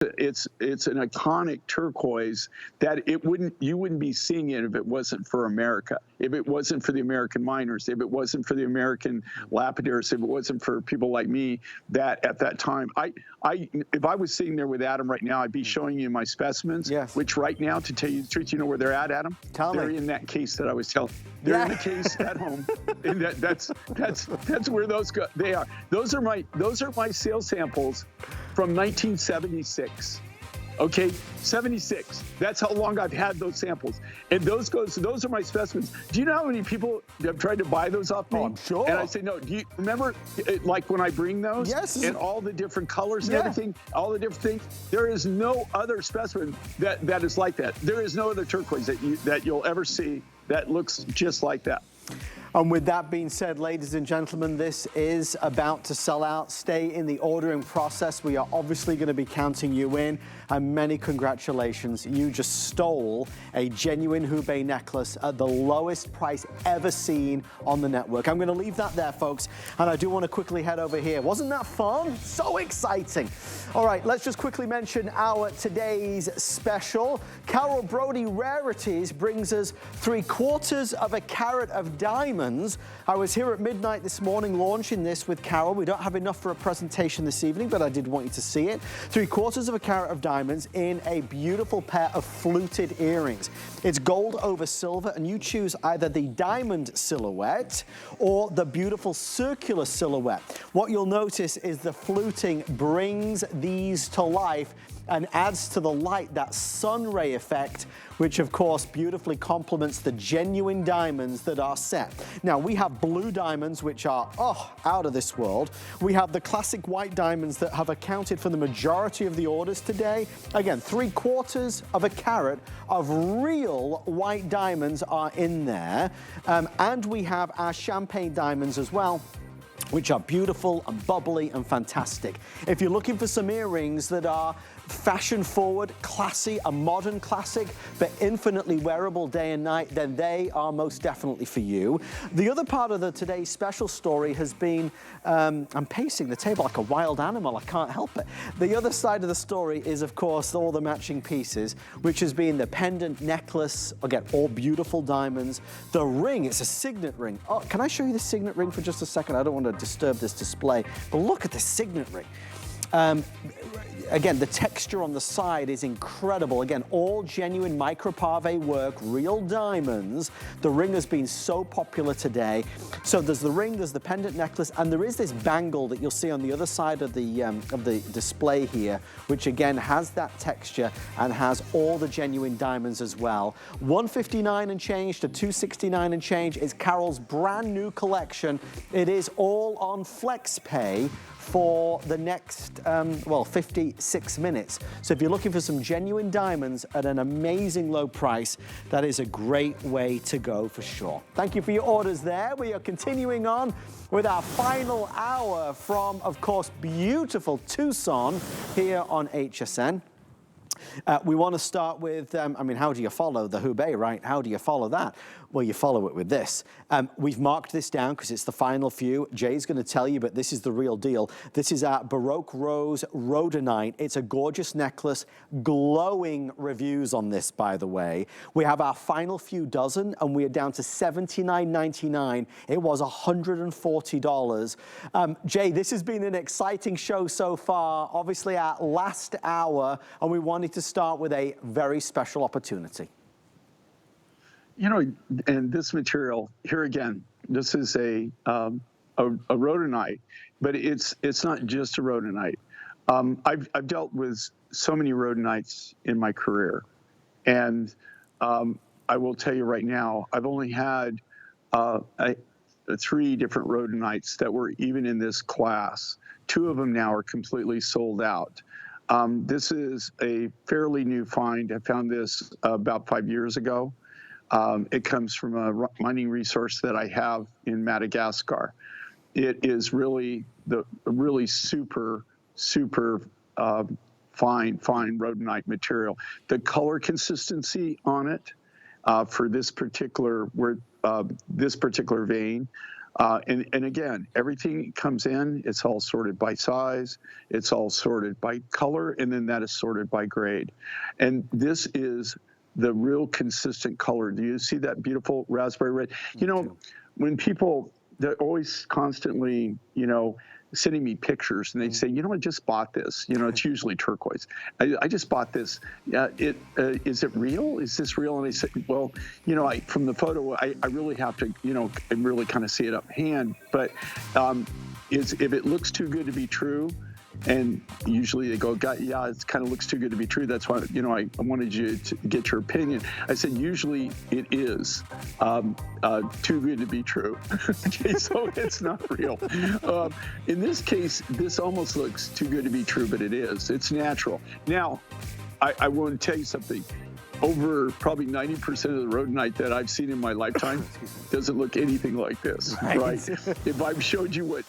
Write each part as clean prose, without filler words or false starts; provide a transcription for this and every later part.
It's an iconic turquoise that you wouldn't be seeing it if it wasn't for America, if it wasn't for the American miners, if it wasn't for the American lapidars, if it wasn't for people like me that at that time, if I was sitting there with Adam right now, I'd be showing you my specimens, yes. which right now, to tell you the truth, you know where they're at, Adam? They're in that case that I was telling. They're in the case at home. And that's where those go. They are. Those are my sales samples from 1976. Okay, 76. That's how long I've had those samples. And those are my specimens. Do you know how many people have tried to buy those off me? Oh, I'm sure. And I say, no, do you remember, like when I bring those? Yes. And all the different colors and everything, all the different things? There is no other specimen that is like that. There is no other turquoise that you'll ever see that looks just like that. And with that being said, ladies and gentlemen, this is about to sell out. Stay in the ordering process. We are obviously going to be counting you in. And many congratulations. You just stole a genuine Hubei necklace at the lowest price ever seen on the network. I'm going to leave that there, folks. And I do want to quickly head over here. Wasn't that fun? So exciting. All right, let's just quickly mention our today's special. Carol Brody Rarities brings us 3/4 of a carat of diamonds. I was here at midnight this morning launching this with Carol. We don't have enough for a presentation this evening, but I did want you to see it. 3/4 of a carat of diamonds in a beautiful pair of fluted earrings. It's gold over silver, and you choose either the diamond silhouette or the beautiful circular silhouette. What you'll notice is the fluting brings these to life and adds to the light that sun ray effect, which of course beautifully complements the genuine diamonds that are set. Now we have blue diamonds, which are, out of this world. We have the classic white diamonds that have accounted for the majority of the orders today. Again, 3/4 of a carat of real white diamonds are in there. And we have our champagne diamonds as well, which are beautiful and bubbly and fantastic. If you're looking for some earrings that are fashion forward, classy, a modern classic, but infinitely wearable day and night, then they are most definitely for you. The other part of today's special story has been, I'm pacing the table like a wild animal, I can't help it. The other side of the story is, of course, all the matching pieces, which has been the pendant necklace, again, all beautiful diamonds. The ring, it's a signet ring. Oh, can I show you the signet ring for just a second? I don't want to disturb this display, but look at the signet ring. Again, the texture on the side is incredible. Again, all genuine micropave work, real diamonds. The ring has been so popular today. So there's the ring, there's the pendant necklace, and there is this bangle that you'll see on the other side of the display here, which again has that texture and has all the genuine diamonds as well. $159 and change to $269 and change is Carol's brand new collection. It is all on FlexPay for the next, 56 minutes. So if you're looking for some genuine diamonds at an amazing low price, that is a great way to go for sure. Thank you for your orders there. We are continuing on with our final hour from, of course, beautiful Tucson here on HSN. We want to start with, how do you follow the Hubei, right? How do you follow that? Well, you follow it with this. We've marked this down because it's the final few. Jay's going to tell you, but this is the real deal. This is our Baroque Rose Rhodonite. It's a gorgeous necklace. Glowing reviews on this, by the way. We have our final few dozen, and we are down to $79.99. It was $140. Jay, this has been an exciting show so far. Obviously, our last hour, and we wanted to start with a very special opportunity. You know, and this material here again, this is a rhodonite, but it's not just a rhodonite. I've dealt with so many rhodonites in my career, and I will tell you right now, I've only had 3 different rhodonites that were even in this class. 2 of them now are completely sold out. This is a fairly new find. I found this about 5 years ago. It comes from a mining resource that I have in Madagascar. It is really super fine rhodonite material. The color consistency on it for this particular vein And again, everything comes in, it's all sorted by size, it's all sorted by color, and then that is sorted by grade. And this is the real consistent color. Do you see that beautiful raspberry red? You know, when people, they're always constantly, you know, sending me pictures, and they say, you know, I just bought this. You know, it's usually turquoise. I just bought this. Is it real? Is this real? And I say, well, you know, from the photo, I really have to, you know, and really kind of see it up hand. But if it looks too good to be true, and usually they go, yeah, it kind of looks too good to be true. That's why, you know, I wanted you to get your opinion. I said, usually it is too good to be true. Okay, so it's not real. In this case, this almost looks too good to be true, but it is. It's natural. Now, I want to tell you something. Over probably 90% of the rhodonite that I've seen in my lifetime doesn't look anything like this, right? If I've showed you what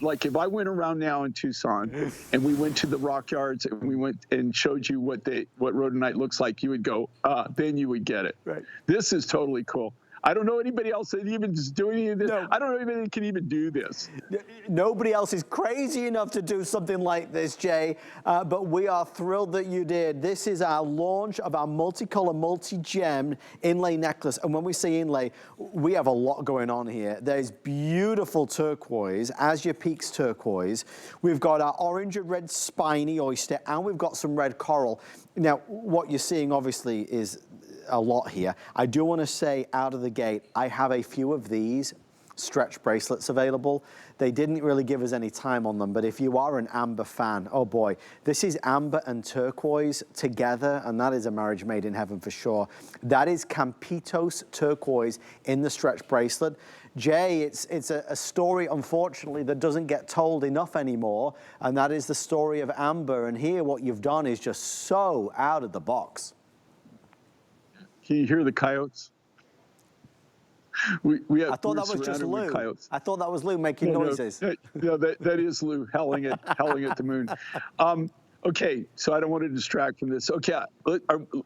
like if I went around now in Tucson and we went to the rock yards and we went and showed you what rhodonite looks like, you would go, then you would get it. Right. This is totally cool. I don't know anybody else that even is doing any of this. No. I don't know anybody that can even do this. Nobody else is crazy enough to do something like this, Jay, but we are thrilled that you did. This is our launch of our multicolor, multi-gem inlay necklace. And when we say inlay, we have a lot going on here. There's beautiful turquoise, Azure Peaks turquoise. We've got our orange and red spiny oyster, and we've got some red coral. Now, what you're seeing obviously is a lot here. I do want to say out of the gate, I have a few of these stretch bracelets available. They didn't really give us any time on them, but if you are an amber fan, oh boy, this is amber and turquoise together, and that is a marriage made in heaven for sure. That is Campitos turquoise in the stretch bracelet. Jay, it's a story, unfortunately, that doesn't get told enough anymore, and that is the story of amber. And here, what you've done is just so out of the box. Can you hear the coyotes? I thought that was just Lou. I thought that was Lou making noises. No, that is Lou howling at the moon. Okay, so I don't want to distract from this. Okay,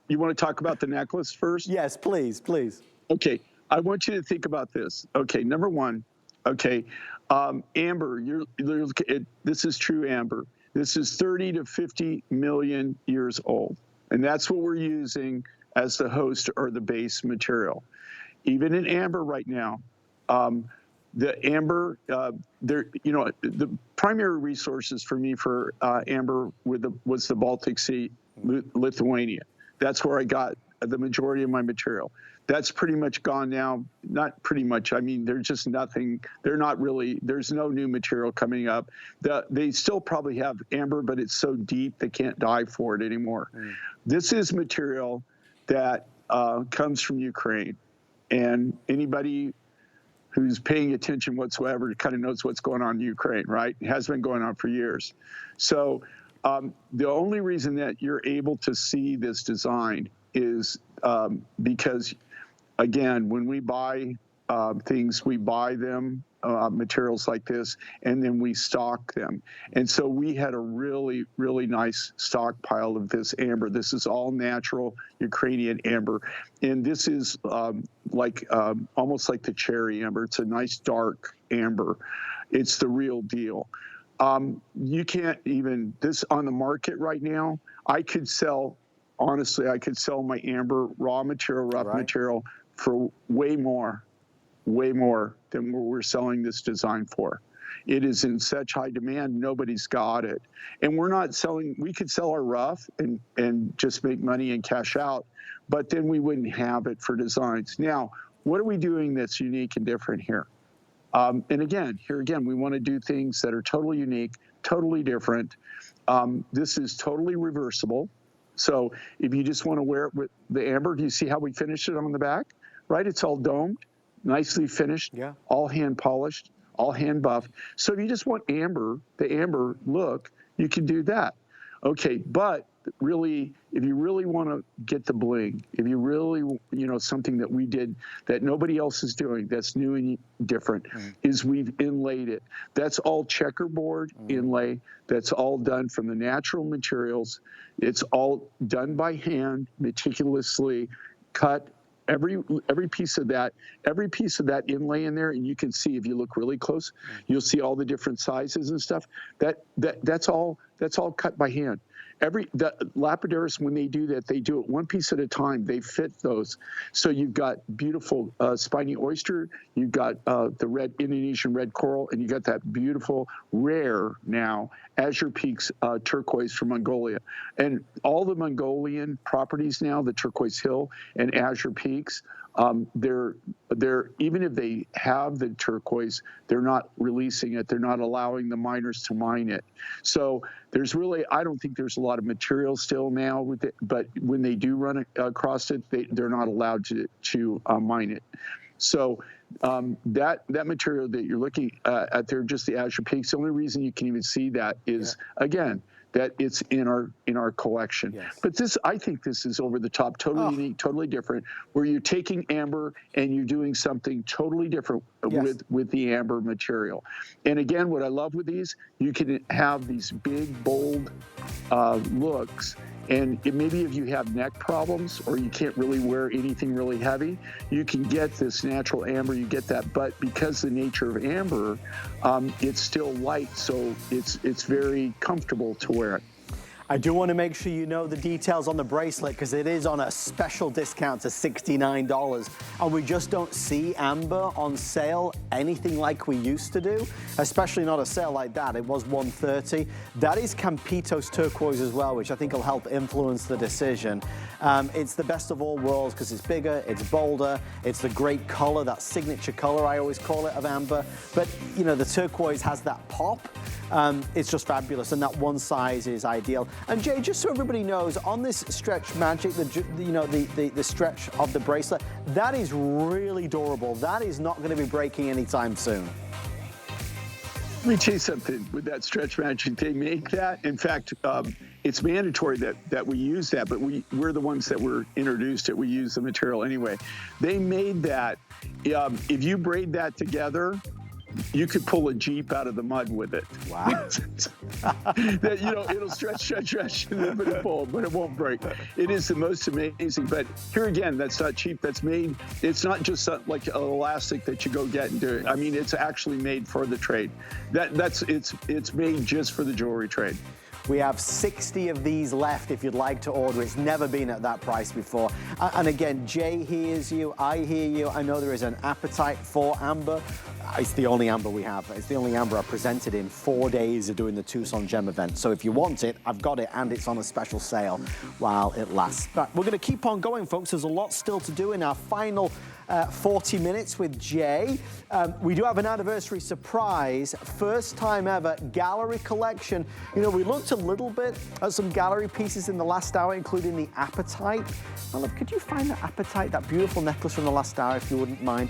you want to talk about the necklace first? Yes, please, please. Okay, I want you to think about this. Okay, number one, okay, amber, this is true amber. This is 30 to 50 million years old, and that's what we're using as the host or the base material. Even in amber right now, the amber, the primary resources for me for amber was the Baltic Sea, Lithuania. That's where I got the majority of my material. That's pretty much gone now. Not pretty much. I mean, there's just nothing. They're not really. There's no new material coming up. They still probably have amber, but it's so deep they can't dive for it anymore. This is material that comes from Ukraine. And anybody who's paying attention whatsoever kind of knows what's going on in Ukraine, right? It has been going on for years. So the only reason that you're able to see this design is because, again, when we buy things, we buy them, materials like this, and then we stock them. And so we had a really, really nice stockpile of this amber. This is all natural Ukrainian amber. And this is almost like the cherry amber. It's a nice dark amber. It's the real deal. You can't even, this on the market right now, honestly, I could sell my amber raw material, rough material for way more than what we're selling this design for. It is in such high demand, nobody's got it. And we're not selling, we could sell our rough and just make money and cash out, but then we wouldn't have it for designs. Now, what are we doing that's unique and different here? And again, we want to do things that are totally unique, totally different. This is totally reversible. So if you just want to wear it with the amber, do you see how we finished it on the back? Right, it's all domed. Nicely finished, all hand polished, all hand buffed. So if you just want amber, the amber look, you can do that. Okay, but really, if you really want to get the bling, if you really, something that we did that nobody else is doing that's new and different, is we've inlaid it. That's all checkerboard inlay. That's all done from the natural materials. It's all done by hand, meticulously cut every piece of that inlay in there, and you can see if you look really close, you'll see all the different sizes and stuff. That's all cut by hand. The lapidaries, when they do that, they do it one piece at a time. They fit those. So you've got beautiful spiny oyster, you've got the red Indonesian red coral, and you got that beautiful rare now Azure Peaks turquoise from Mongolia. And all the Mongolian properties now, the Turquoise Hill and Azure Peaks, they're even if they have the turquoise, they're not releasing it. They're not allowing the miners to mine it. So there's really, I don't think there's a lot of material still now with it, but when they do run across it, they're not allowed to mine it. So that material that you're looking at there, just the Azure Peaks, the only reason you can even see that is, again, that it's in our collection. Yes. But I think this is over the top, totally unique, totally different, where you're taking amber and you're doing something totally different with the amber material. And again, what I love with these, you can have these big, bold looks. And maybe if you have neck problems or you can't really wear anything really heavy, you can get this natural amber, you get that. But because the nature of amber, it's still light, so it's very comfortable to wear it. I do want to make sure you know the details on the bracelet because it is on a special discount to $69. And we just don't see amber on sale anything like we used to do, especially not a sale like that. It was $130. That is Campitos turquoise as well, which I think will help influence the decision. It's the best of all worlds because it's bigger, it's bolder, it's the great color, that signature color I always call it of amber. But you know, the turquoise has that pop. It's just fabulous, and that one size is ideal. And Jay, just so everybody knows, on this Stretch Magic, the stretch of the bracelet, that is really durable. That is not going to be breaking anytime soon. Let me tell you something. With that Stretch Magic, they make that. In fact, it's mandatory that we use that, but we're the ones that were introduced it. We use the material anyway. They made that. If you braid that together, you could pull a Jeep out of the mud with it. Wow. That, it'll stretch, and then it'll pull, but it won't break. It is the most amazing. But here again, that's not cheap. That's made, it's not just like an elastic that you go get and do it. I mean, it's actually made for the trade. It's made just for the jewelry trade. We have 60 of these left if you'd like to order. It's never been at that price before. And again, Jay hears you, I hear you. I know there is an appetite for amber. It's the only amber we have. It's the only amber I presented in 4 days of doing the Tucson Gem event. So if you want it, I've got it, and it's on a special sale while it lasts. But we're going to keep on going, folks. There's a lot still to do in our final 40 minutes with Jay. We do have an anniversary surprise, first time ever gallery collection. We looked a little bit at some gallery pieces in the last hour, including the apatite. Olive, could you find that apatite, that beautiful necklace from the last hour, if you wouldn't mind?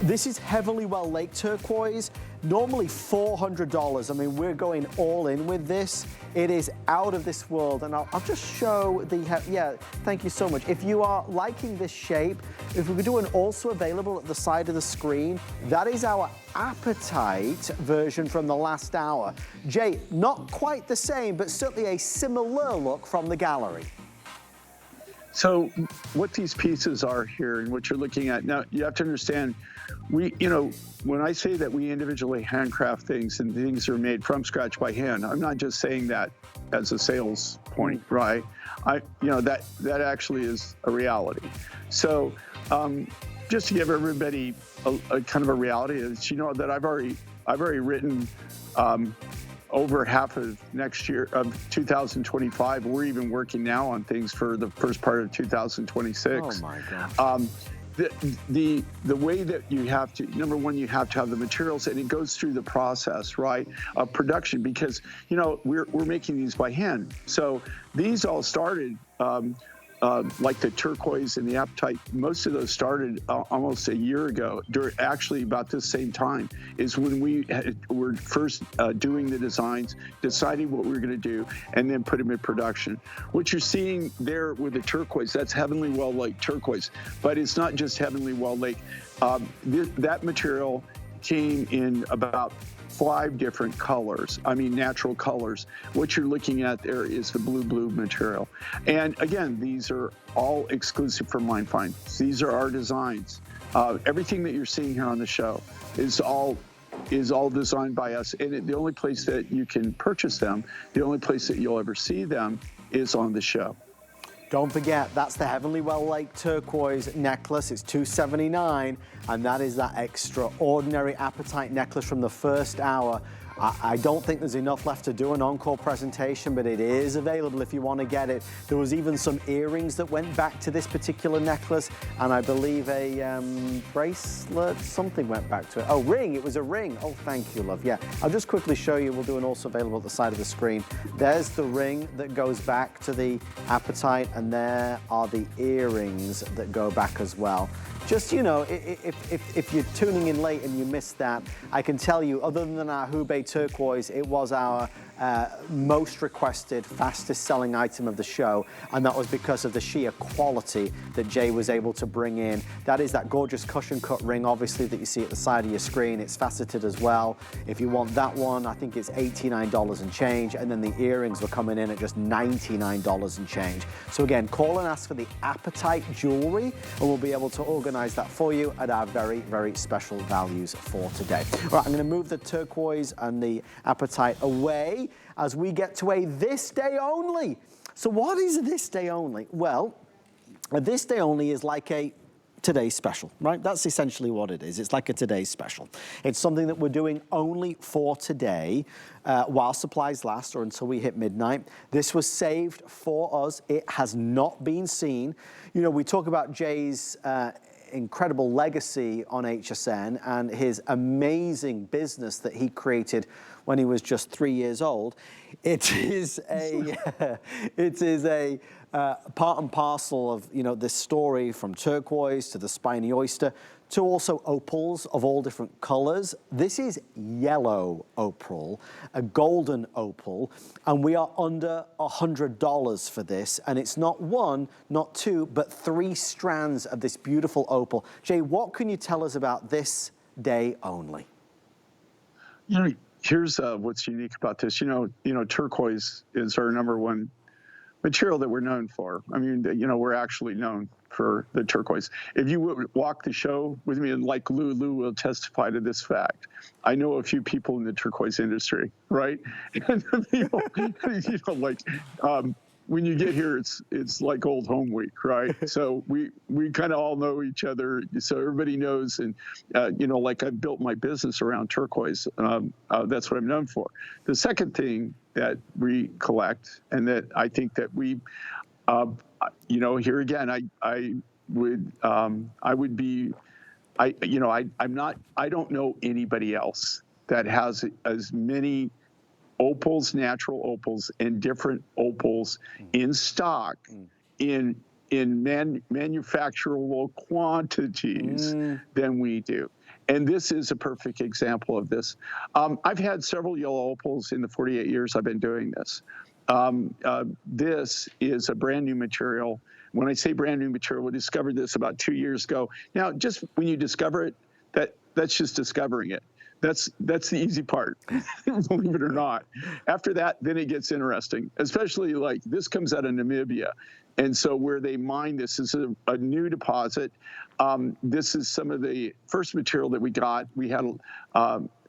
This is Heavenly Well Lake turquoise, normally $400. I mean, we're going all in with this. It is out of this world, and I'll just show thank you so much. If you are liking this shape, if we could do an also available at the side of the screen, that is our apatite version from the last hour. Jay, not quite the same, but certainly a similar look from the gallery. So what these pieces are here and what you're looking at now, you have to understand, when I say that we individually handcraft things and things are made from scratch by hand, I'm not just saying that as a sales point, right? That actually is a reality. So just to give everybody a kind of a reality is, that I've already written over half of next year of 2025. We're even working now on things for the first part of 2026. Oh my God. The way that you have to, number one, you have to have the materials, and it goes through the process, right, of production, because we're making these by hand. So these all started like the turquoise and the apatite. Most of those started almost a year ago, actually about the same time is when we were first doing the designs, deciding what we were going to do, and then put them in production. What you're seeing there with the turquoise, that's Heavenly Well Lake turquoise, but it's not just Heavenly Well Lake. That material came in about 5 different colors. I mean, natural colors. What you're looking at there is the blue material. And again, these are all exclusive from MindFind. These are our designs. Everything that you're seeing here on the show is all designed by us. And the only place that you can purchase them, the only place that you'll ever see them is on the show. Don't forget, that's the Heavenly Well Lake turquoise necklace. It's $279, and that is that extraordinary Appetite necklace from the first hour. I don't think there's enough left to do an encore presentation, but it is available if you want to get it. There was even some earrings that went back to this particular necklace, and I believe a bracelet, something went back to it. Oh, ring, it was a ring. Oh, thank you, love. Yeah, I'll just quickly show you. We'll do an also available at the side of the screen. There's the ring that goes back to the Appetite, and there are the earrings that go back as well. Just, you know, if you're tuning in late and you missed that, I can tell you, other than our Hubei turquoise, it was our most requested, fastest selling item of the show, and that was because of the sheer quality that Jay was able to bring in. That is that gorgeous cushion cut ring, obviously, that you see at the side of your screen. It's faceted as well. If you want that one, I think it's $89 and change, and then the earrings were coming in at just $99 and change. So again, call and ask for the Appetite jewelry, and we'll be able to organize that for you at our very, very special values for today. All right, I'm gonna move the turquoise and the Appetite away as we get to a this day only. So what is a this day only? Well, a this day only is like a today's special, right? That's essentially what it is. It's like a today's special. It's something that we're doing only for today while supplies last, or until we hit midnight. This was saved for us. It has not been seen. You know, we talk about Jay's incredible legacy on HSN and his amazing business that he created when he was just 3 years old. It is a part and parcel of, you know, this story, from turquoise to the spiny oyster to also opals of all different colors. This is yellow opal, a golden opal, and we are under $100 for this. And it's not one, not two, but 3 strands of this beautiful opal. Jay, what can you tell us about this day only? You know, here's what's unique about this. You know, turquoise is our #1 material that we're known for. I mean, you know, we're actually known for the turquoise. If you would walk the show with me, and like Lou will testify to this fact, I know a few people in the turquoise industry, right? And you know, like, when you get here, it's like old home week, right? So we kind of all know each other, so everybody knows. And you know, like, I built my business around turquoise. That's what I'm known for. The second thing that we collect, and that I think that we, you know, here again, I don't know anybody else that has as many opals, natural opals, and different opals in stock in manufacturable quantities than we do. And this is a perfect example of this. I've had several yellow opals in the 48 years I've been doing this. This is a brand new material. When I say brand new material, we discovered this about 2 years ago. Now, just when you discover it, that's just discovering it. That's the easy part, believe it or not. After that, then it gets interesting, especially like this comes out of Namibia. And so where they mine this is a new deposit. This is some of the first material that we got. We had,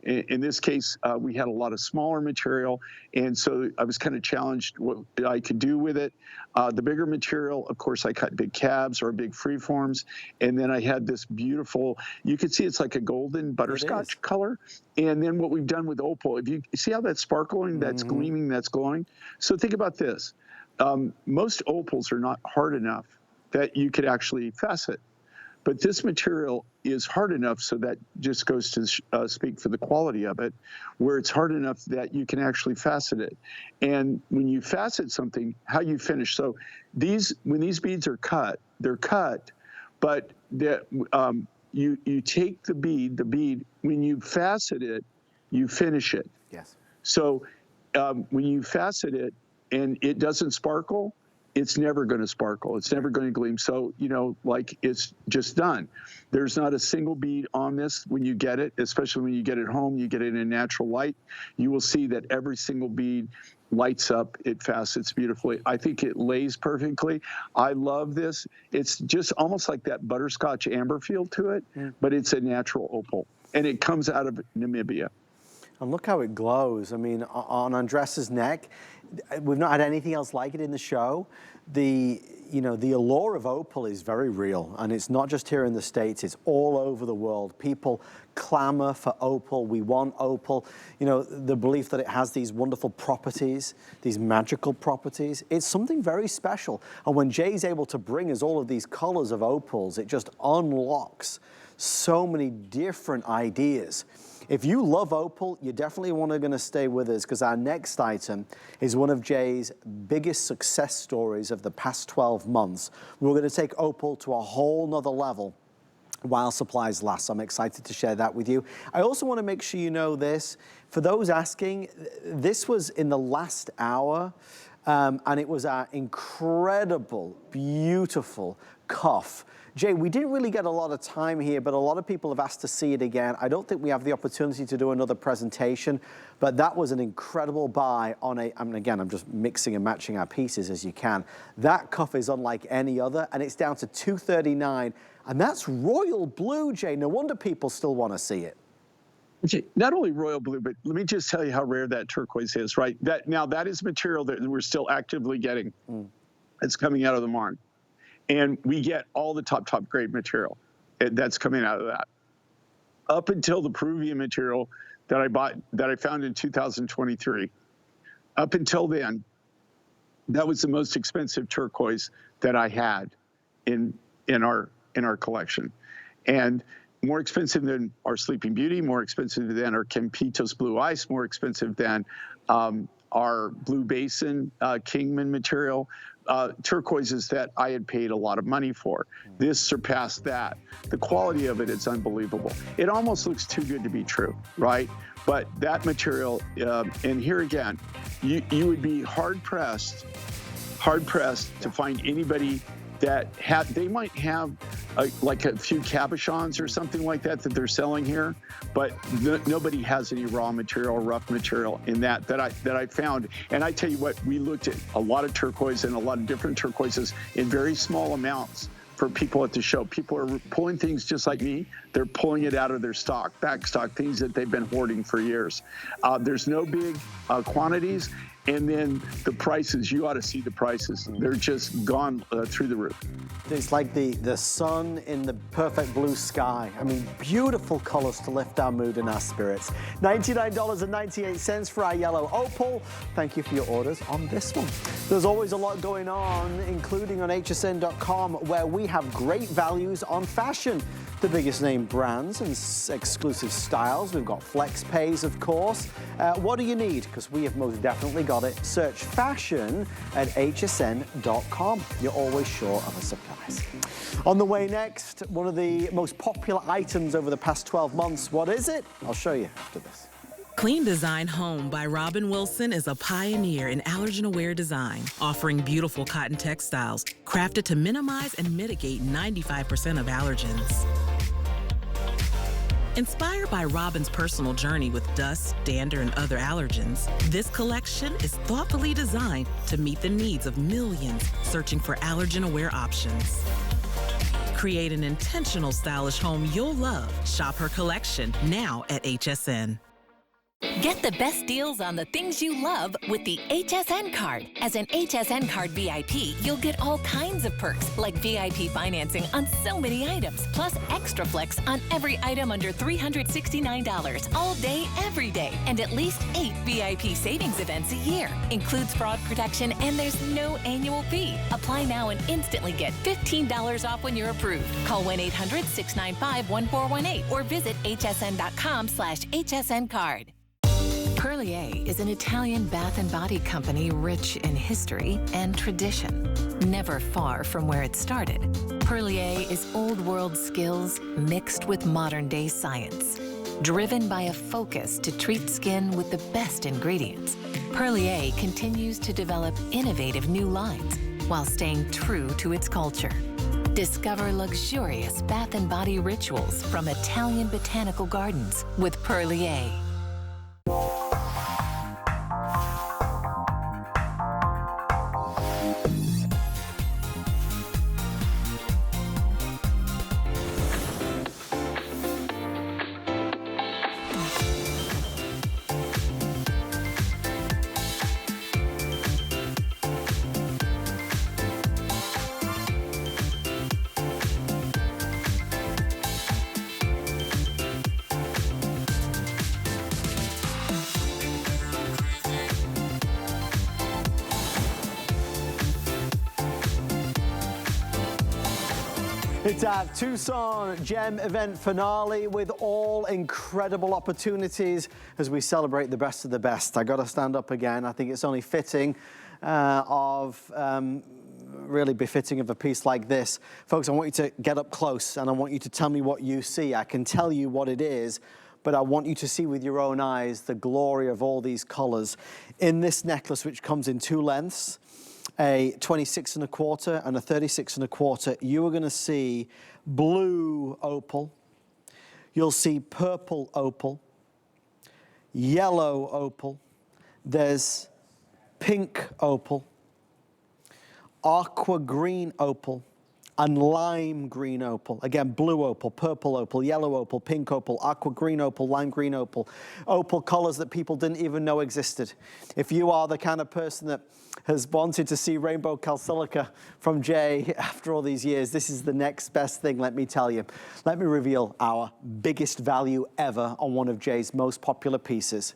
in this case, we had a lot of smaller material. And so I was kind of challenged what I could do with it. The bigger material, of course, I cut big cabs or big freeforms. And then I had this beautiful, you can see it's like a golden butterscotch color. And then what we've done with opal, if you see how that's sparkling, that's gleaming, that's glowing. So think about this. Most opals are not hard enough that you could actually facet. But this material is hard enough, so that just goes to speak for the quality of it, where it's hard enough that you can actually facet it. And when you facet something, how you finish. So when these beads are cut, they're cut, but you take the bead, when you facet it, you finish it. Yes. So when you facet it and it doesn't sparkle, it's never going to sparkle. It's never going to gleam. So, you know, like it's just done. There's not a single bead on this when you get it, especially when you get it home, you get it in natural light. You will see that every single bead lights up, it facets beautifully. I think it lays perfectly. I love this. It's just almost like that butterscotch amber feel to it, but it's a natural opal. And it comes out of Namibia. And look how it glows. I mean, on Andressa's neck, we've not had anything else like it in the show. The allure of opal is very real, and it's not just here in the States, it's all over the world. People clamor for opal. We want opal. You know, the belief that it has these wonderful properties, these magical properties, it's something very special. And when Jay's able to bring us all of these colors of opals, it just unlocks so many different ideas. If you love opal, you definitely going to stay with us, because our next item is one of Jay's biggest success stories of the past 12 months. We're going to take opal to a whole nother level while supplies last. I'm excited to share that with you. I also want to make sure you know this. For those asking, this was in the last hour, and it was our incredible, beautiful cuff. Jay, we didn't really get a lot of time here, but a lot of people have asked to see it again. I don't think we have the opportunity to do another presentation, but that was an incredible buy on a, I mean, again, I'm just mixing and matching our pieces as you can. That cuff is unlike any other, and it's down to $239, and that's royal blue, Jay. No wonder people still want to see it. Okay, not only royal blue, but let me just tell you how rare that turquoise is, right? That is material that we're still actively getting. It's coming out of the Marne. And we get all the top grade material that's coming out of that. Up until the Peruvian material that I bought, that I found in 2023, up until then, that was the most expensive turquoise that I had in our collection. And more expensive than our Sleeping Beauty, more expensive than our Campitos Blue Ice, more expensive than our Blue Basin Kingman material. Turquoises that I had paid a lot of money for. This surpassed that. The quality of it is unbelievable. It almost looks too good to be true, right? But that material, and here again, you would be hard-pressed to find anybody that they might have like a few cabochons or something like that they're selling here, but nobody has any raw material, rough material in that I found. And I tell you what, we looked at a lot of turquoise and a lot of different turquoises in very small amounts for people at the show. People are pulling things just like me. They're pulling it out of their stock, back stock, things that they've been hoarding for years. There's no big quantities. And then the prices, you ought to see the prices. They're just gone through the roof. It's like the sun in the perfect blue sky. I mean, beautiful colors to lift our mood and our spirits. $99.98 for our yellow opal. Thank you for your orders on this one. There's always a lot going on, including on hsn.com, where we have great values on fashion. The biggest name brands and exclusive styles. We've got flex pays, of course. What do you need? Because we have most definitely got it. Search fashion at hsn.com. You're always sure of a surprise. On the way next, one of the most popular items over the past 12 months. What is it? I'll show you after this. Clean Design Home by Robin Wilson is a pioneer in allergen-aware design, offering beautiful cotton textiles crafted to minimize and mitigate 95% of allergens. Inspired by Robin's personal journey with dust, dander, and other allergens, this collection is thoughtfully designed to meet the needs of millions searching for allergen-aware options. Create an intentional, stylish home you'll love. Shop her collection now at HSN. Get the best deals on the things you love with the HSN card. As an HSN card VIP, you'll get all kinds of perks, like VIP financing on so many items, plus extra flex on every item under $369 all day, every day, and at least 8 VIP savings events a year. Includes fraud protection, and there's no annual fee. Apply now and instantly get $15 off when you're approved. Call 1-800-695-1418 or visit hsn.com/HSN card. Perlier is an Italian bath and body company rich in history and tradition. Never far from where it started, Perlier is old world skills mixed with modern day science. Driven by a focus to treat skin with the best ingredients, Perlier continues to develop innovative new lines while staying true to its culture. Discover luxurious bath and body rituals from Italian botanical gardens with Perlier. It's our Tucson Gem event finale with all incredible opportunities as we celebrate the best of the best. I got to stand up again. I think it's only fitting really befitting of a piece like this. Folks, I want you to get up close and I want you to tell me what you see. I can tell you what it is, but I want you to see with your own eyes the glory of all these colors. In this necklace, which comes in two lengths, a 26 1/4 and a 36 1/4, you are going to see blue opal, you'll see purple opal, yellow opal, there's pink opal, aqua green opal, and lime green opal. Again, blue opal, purple opal, yellow opal, pink opal, aqua green opal, lime green opal. Opal colors that people didn't even know existed. If you are the kind of person that has wanted to see rainbow calsilica from Jay after all these years, this is the next best thing, let me tell you. Let me reveal our biggest value ever on one of Jay's most popular pieces.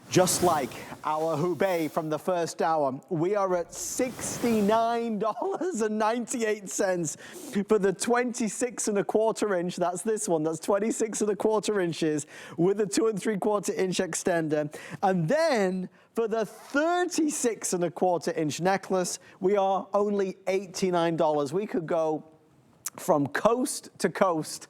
Just like our Hubei from the first hour, we are at $69.98 for the 26 1/4 inch. That's this one. That's 26 1/4 inches with a 2 3/4 inch extender. And then for the 36 1/4 inch necklace, we are only $89. We could go from coast to coast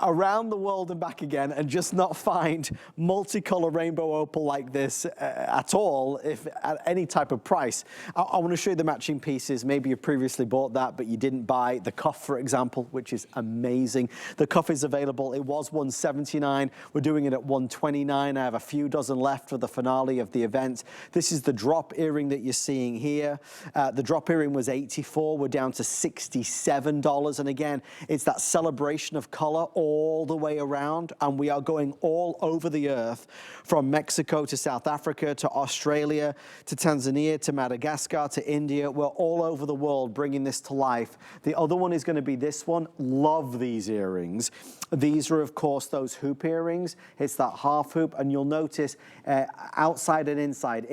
around the world and back again and just not find multicolor rainbow opal like this at all, if at any type of price. I want to show you the matching pieces. Maybe you previously bought that, but you didn't buy the cuff, for example, which is amazing. The cuff is available. It was $179. We're doing it at $129. I have a few dozen left for the finale of the event. This is the drop earring that you're seeing here. The drop earring was $84. We're down to $67. And again, it's that celebration of color all the way around, and we are going all over the earth, from Mexico to South Africa to Australia to Tanzania to Madagascar to India. We're all over the world bringing this to life. The other one is going to be this one. Love these earrings. These are, of course, those hoop earrings. It's that half hoop, and you'll notice outside and inside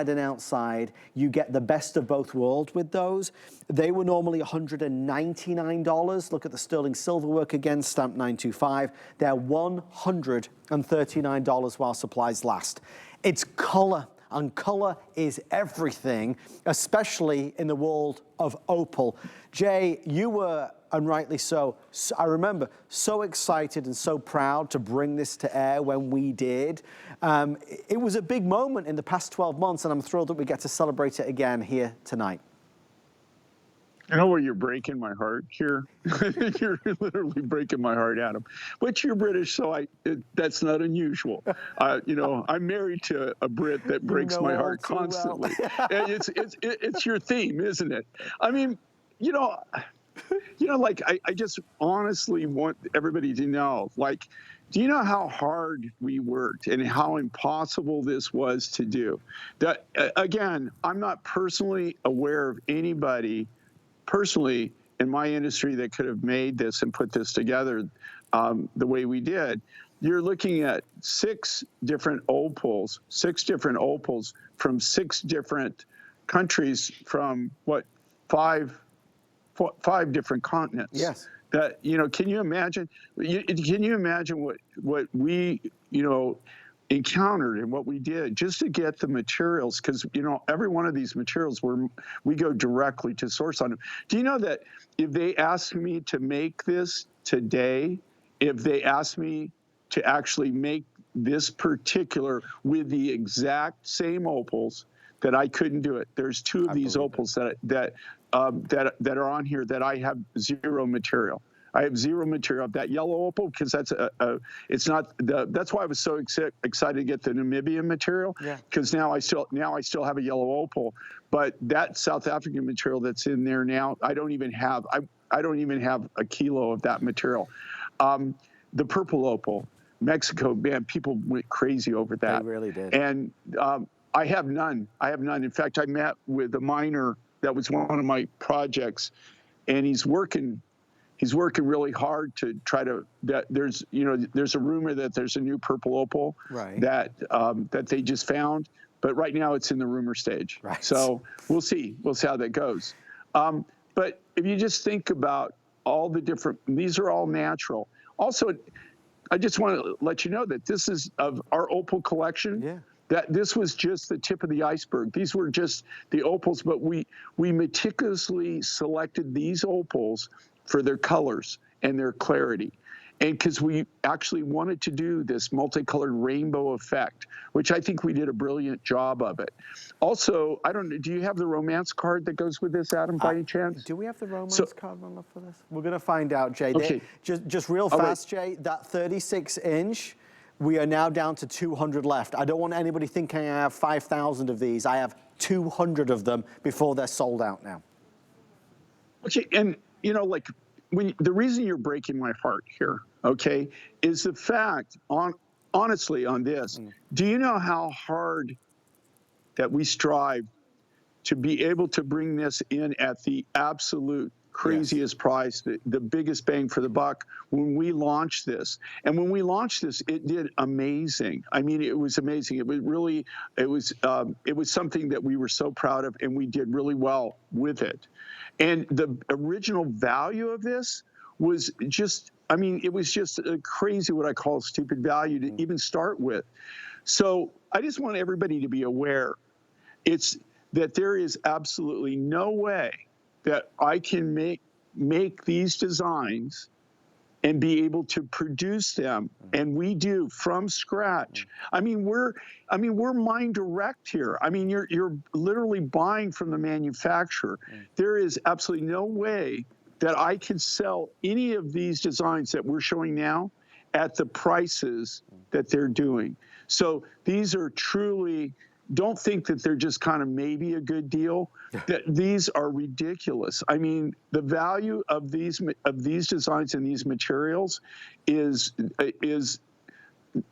and outside, you get the best of both worlds with those. They were normally $199. Look at the sterling silver work again, stamp 925. They're $139 while supplies last. It's color, and color is everything, especially in the world of opal. Jay, you were, and rightly so, I remember, so excited and so proud to bring this to air when we did. It was a big moment in the past 12 months, and I'm thrilled that we get to celebrate it again here tonight. You know where you're breaking my heart here? You're literally breaking my heart, Adam. But you're British, so that's not unusual. You know, I'm married to a Brit that breaks my heart constantly. And it's your theme, isn't it? I mean, you know, like I just honestly want everybody to know, like, do you know how hard we worked and how impossible this was to do? That again, I'm not personally aware of anybody personally in my industry that could have made this and put this together the way we did. You're looking at six different opals from 6 different countries from five different continents. Yes. That, you know, can you imagine? Can you imagine what we, you know, encountered and what we did just to get the materials? Because, you know, every one of these materials we go directly to source on them. Do you know that if they asked me to make this today, if they asked me to actually make this particular with the exact same opals, that I couldn't do it? There's 2 of these opals that that are on here that I have zero material. I have zero material of that yellow opal because that's it's not that's why I was so excited to get the Namibian material, because now I still have a yellow opal, but that South African material that's in there now, I don't even have a kilo of that material. The purple opal, Mexico, man, people went crazy over that. They really did. And I have none. In fact, I met with a miner that was one of my projects, and he's working really hard to try to, there's a rumor that there's a new purple opal that they just found, but right now it's in the rumor stage. Right. So we'll see how that goes. But if you just think about all the different, these are all natural. Also, I just want to let you know that this is of our opal collection. Yeah. That this was just the tip of the iceberg. These were just the opals, but we meticulously selected these opals for their colors and their clarity. And because we actually wanted to do this multicolored rainbow effect, which I think we did a brilliant job of it. Also, I don't know, do you have the romance card that goes with this, Adam, by any chance? Do we have the romance card on for this? We're going to find out, Jay. Okay. Just real fast, Jay, that 36-inch, we are now down to 200 left. I don't want anybody thinking I have 5,000 of these. I have 200 of them before they're sold out now. Okay, and like, the reason you're breaking my heart here, okay, is the fact, honestly, on this, do you know how hard that we strive to be able to bring this in at the absolute craziest price, the biggest bang for the buck when we launched this? And when we launched this, it did amazing. I mean, it was amazing. It was something that we were so proud of, and we did really well with it. And the original value of this was just, I mean, it was just a crazy, what I call stupid value to even start with. So I just want everybody to be aware, it's that there is absolutely no way that I can make these designs and be able to produce them, and we do from scratch. I mean, we're mine direct here. I mean, you're literally buying from the manufacturer. There is absolutely no way that I can sell any of these designs that we're showing now at the prices that they're doing. So these are truly, don't think that they're just kind of maybe a good deal. That these are ridiculous. I mean, the value of these designs and these materials is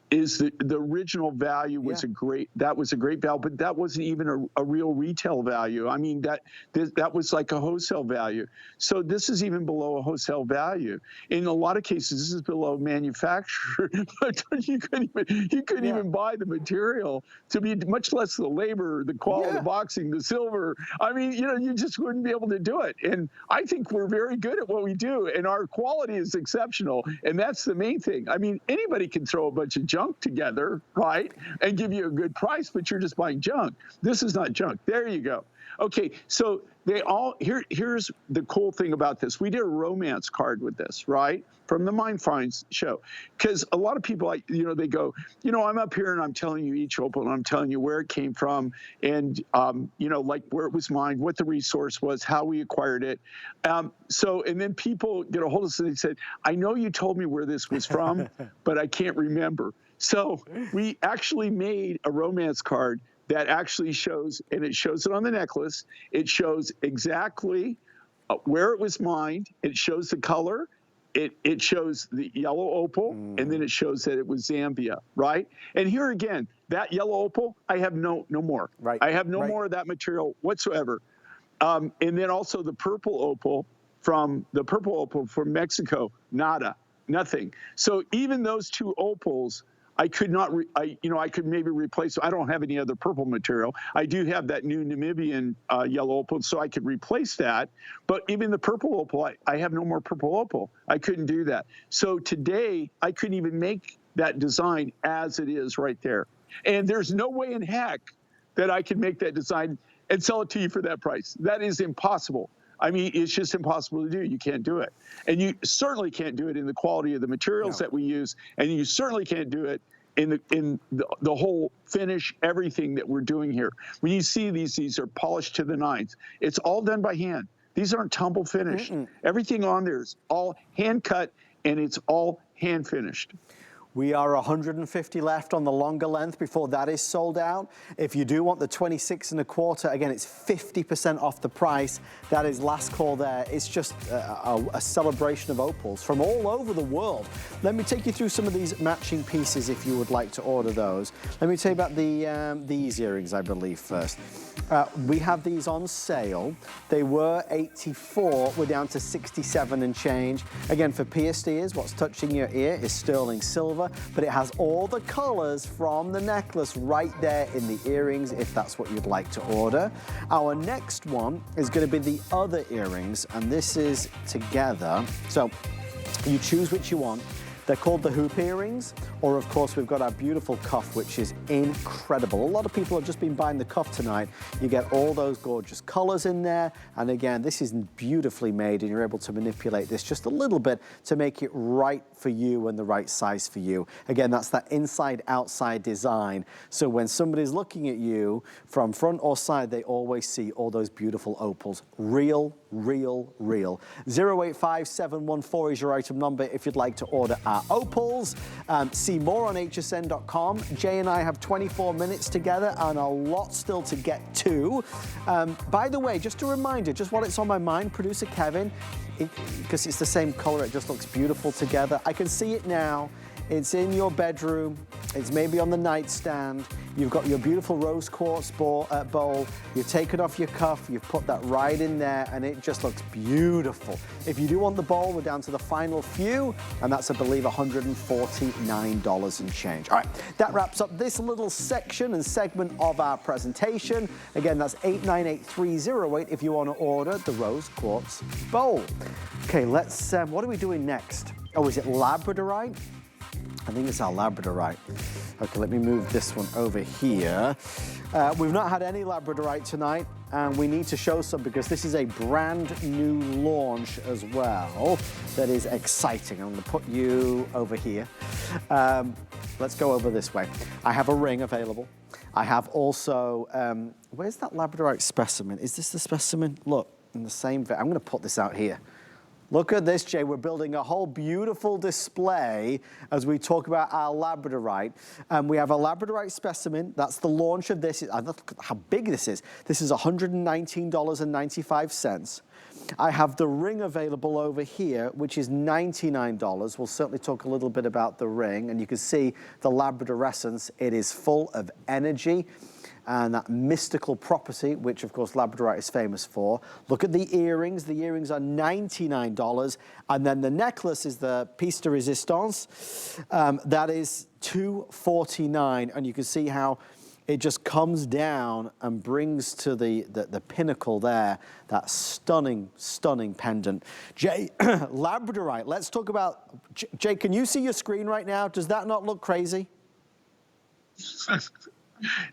the original value was a great value, but that wasn't even a real retail value. I mean, that was like a wholesale value. So this is even below a wholesale value. In a lot of cases, this is below manufacturer. You couldn't even buy the material to be, much less the labor, the quality, the boxing, the silver. I mean, you just wouldn't be able to do it. And I think we're very good at what we do, and our quality is exceptional. And that's the main thing. I mean, anybody can throw a bunch of junk together, right, and give you a good price, but you're just buying junk. This is not junk. There you go. Okay, so here's the cool thing about this. We did a romance card with this, right, from the Mind Finds show, because a lot of people, they go, I'm up here and I'm telling you each opal, and I'm telling you where it came from, and like where it was mined, what the resource was, how we acquired it. And then people get a hold of us and they said, I know you told me where this was from, but I can't remember. So we actually made a romance card that actually shows, and it shows it on the necklace. It shows exactly where it was mined. It shows the color. It shows the yellow opal, and then it shows that it was Zambia, right? And here again, that yellow opal, I have no more. Right. I have no more of that material whatsoever. And then also the purple opal from Mexico, nada, nothing. So even those two opals, I could not, I could maybe replace, I don't have any other purple material. I do have that new Namibian yellow opal, so I could replace that. But even the purple opal, I have no more purple opal. I couldn't do that. So today, I couldn't even make that design as it is right there. And there's no way in heck that I could make that design and sell it to you for that price. That is impossible. I mean, it's just impossible to do. You can't do it. And you certainly can't do it in the quality of the materials that we use. And you certainly can't do it in the whole finish, everything that we're doing here. When you see these are polished to the nines. It's all done by hand. These aren't tumble finished. Everything on there is all hand cut and it's all hand finished. We are 150 left on the longer length before that is sold out. If you do want the 26 1/4, again, it's 50% off the price. That is last call there. It's just a celebration of opals from all over the world. Let me take you through some of these matching pieces if you would like to order those. Let me tell you about these earrings, I believe, first. We have these on sale. They were 84, we're down to 67 and change. Again, for pierced ears, what's touching your ear is sterling silver, but it has all the colors from the necklace right there in the earrings, if that's what you'd like to order. Our next one is going to be the other earrings, and this is together. So you choose which you want. They're called the hoop earrings, or of course we've got our beautiful cuff, which is incredible. A lot of people have just been buying the cuff tonight. You get all those gorgeous colors in there, and again, this is beautifully made, and you're able to manipulate this just a little bit to make it right for you and the right size for you. Again, that's that inside-outside design. So when somebody's looking at you from front or side, they always see all those beautiful opals. Real, real, real. 085714 is your item number if you'd like to order our opals. See more on hsn.com. Jay and I have 24 minutes together and a lot still to get to. By the way, just a reminder, just while it's on my mind, producer Kevin, because it's the same color, it just looks beautiful together. I can see it now. It's in your bedroom. It's maybe on the nightstand. You've got your beautiful rose quartz bowl. You've taken off your cuff. You've put that right in there, and it just looks beautiful. If you do want the bowl, we're down to the final few, and that's, I believe, $149 and change. All right, that wraps up this little section and segment of our presentation. Again, that's 898308 if you want to order the rose quartz bowl. Okay, let's, what are we doing next? Oh, is it labradorite? I think it's our labradorite. Okay, let me move this one over here. We've not had any labradorite tonight, and we need to show some because this is a brand new launch as well that is exciting. I'm gonna put you over here. Let's go over this way. I have a ring available. I have also, where's that labradorite specimen? Is this the specimen? Look, in the same, I'm gonna put this out here. Look at this, Jay. We're building a whole beautiful display as we talk about our labradorite. We have a labradorite specimen. That's the launch of this. Look how big this is. This is $119.95. I have the ring available over here, which is $99. We'll certainly talk a little bit about the ring. And you can see the labradorescence. It is full of energy and that mystical property, which of course labradorite is famous for. Look at the earrings. The earrings are $99, and then the necklace is the piece de resistance. That is $249, and you can see how it just comes down and brings to the pinnacle there, that stunning, stunning pendant. Jay, labradorite, let's talk about, Jay, can you see your screen right now? Does that not look crazy?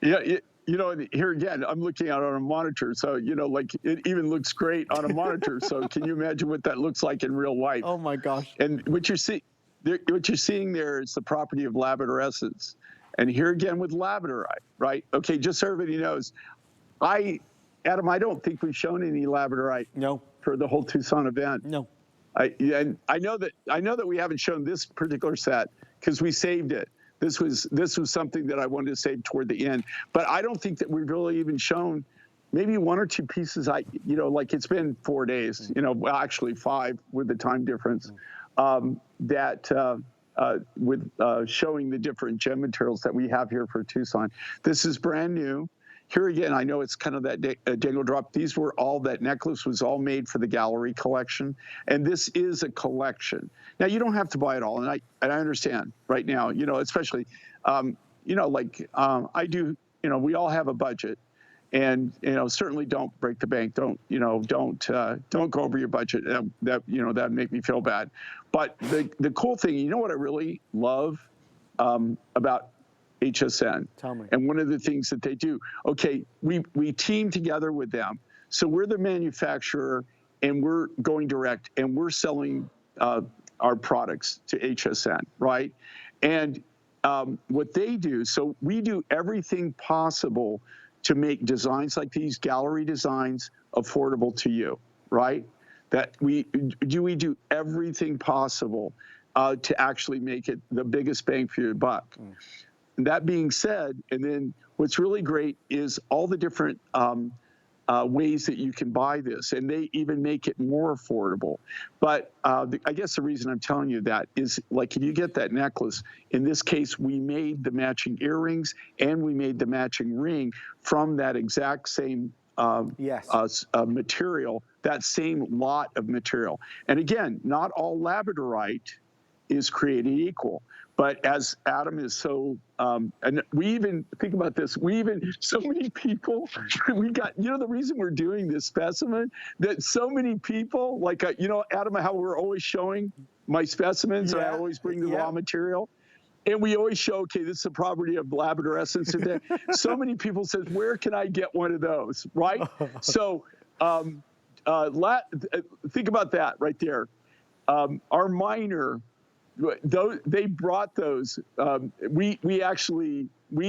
Yeah. You know, here again, I'm looking at it on a monitor, so, you know, like, it even looks great on a monitor, so can you imagine what that looks like in real life? Oh, my gosh. And what you're seeing there is the property of labradorescence. And here again with labradorite, right? Okay, just so everybody knows, Adam, I don't think we've shown any labradorite for the whole Tucson event. No. And I know that we haven't shown this particular set because we saved it. This was something that I wanted to save toward the end, but I don't think that we've really even shown maybe one or two pieces. Like it's been 4 days, well, actually 5 with the time difference, with showing the different gem materials that we have here for Tucson. This is brand new. Here again, I know it's kind of that dangle drop. These were all, that necklace was all made for the gallery collection. And this is a collection. Now, you don't have to buy it all. And I understand right now, especially, I do, we all have a budget. And, certainly don't break the bank. Don't go over your budget. That'd make me feel bad. But the cool thing, what I really love about HSN. Tell me. And one of the things that they do, okay, we team together with them. So we're the manufacturer and we're going direct and we're selling our products to HSN, right? And what they do, so we do everything possible to make designs like these, gallery designs, affordable to you, right? That we do everything possible to actually make it the biggest bang for your buck. That being said, and then what's really great is all the different ways that you can buy this, and they even make it more affordable. But I guess the reason I'm telling you that is, like, if you get that necklace, in this case, we made the matching earrings and we made the matching ring from that exact same material, that same lot of material. And again, not all labradorite is created equal. But as Adam is so, and we even, think about this, so many people, we got, the reason we're doing this specimen, that so many people, like, Adam, how we're always showing my specimens, and I always bring the raw material. And we always show, okay, this is the property of Labrador essence. And so many people says, where can I get one of those, right? So think about that right there. Our miner, they brought those. We